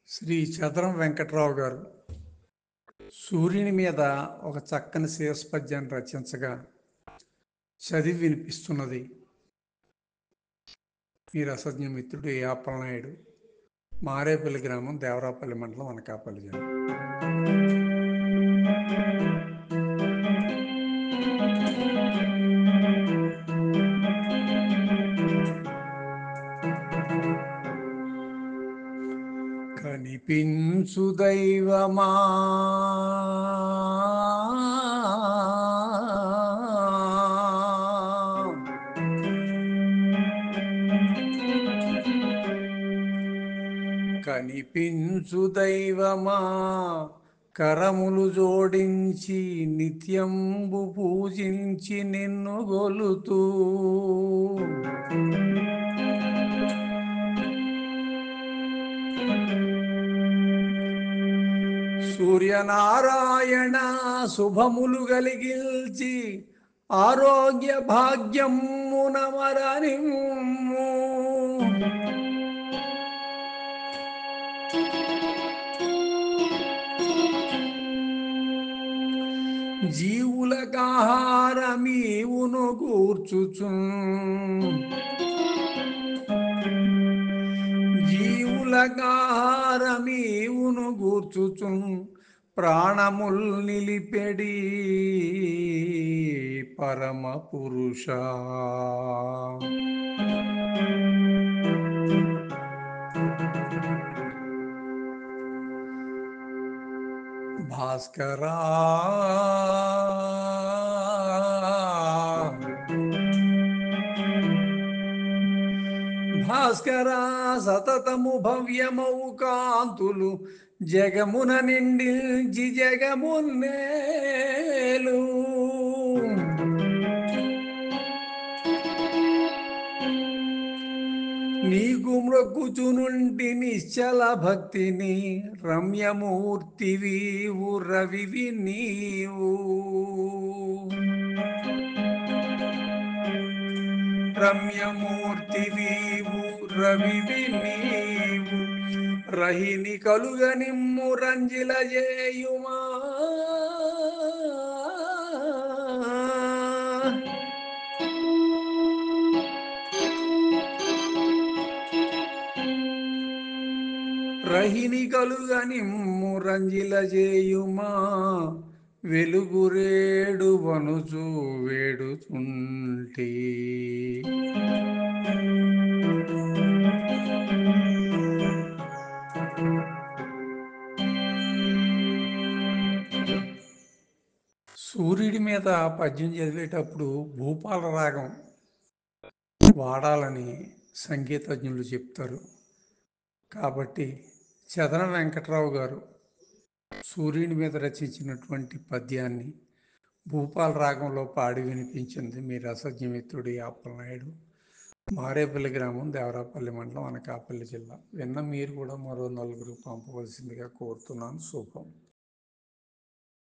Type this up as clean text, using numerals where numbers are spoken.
శ్రీ చదరం వెంకట్రావు గారు సూర్యుని మీద ఒక చక్కని శీర్షపద్యాన్ని రచించగా చదివి వినిపిస్తున్నది మీ రసజ్ఞ మిత్రుడు ఏ అప్పలనాయుడు, మారేపల్లి గ్రామం, దేవరాపల్లి మండలం, అనకాపల్లి జిల్లా. కనిపించు దైవమా కనిపించు దైవమా కరములు జోడించి నిత్యంబు పూజించి నిన్ను గొలుతూ సూర్యనారాయణ శుభములు కలిగిల్చి ఆరోగ్య భాగ్యమున మరనిమ్ము. జీవులకాహారమీవును కూర్చుచున్ జీవులకాహారమీవును కూర్చుచున్ ప్రాణముల్ నిలిపెడి పరమ పురుష. భాస్కరా భాస్కరా సతతము భవ్యమౌ కాంతులు జగమున నిండించి జగమున్నేలు. నీకు మ్రొక్కుచునుంటి నిశ్చల భక్తిని రమ్యమూర్తివీవు రవివి నీవు. రమ్యమూర్తివీవు రవివి నీవు రహిని కలుగ నిమ్ము రంజిల చేయుమా. రహిని కలుగ నిమ్ము రంజిల చేయుమా వెలుగురేడు వనుచు వేడుతుంటే. సూర్యుడి మీద పద్యం చదివేటప్పుడు భూపాల రాగం వాడాలని సంగీతజ్ఞులు చెప్తారు. కాబట్టి చదరం వెంకట్రావు గారు సూర్యుని మీద రచించినటువంటి పద్యాన్ని భూపాల రాగంలో పాడి వినిపించింది మీ రసజ్ఞమిత్రుడు అప్పలనాయుడు, మారేపల్లి గ్రామం, దేవరాపల్లి మండలం, అనకాపల్లి జిల్లా. విన్న మీరు కూడా మరో 4 పంపవలసిందిగా కోరుతున్నాను. శుభం.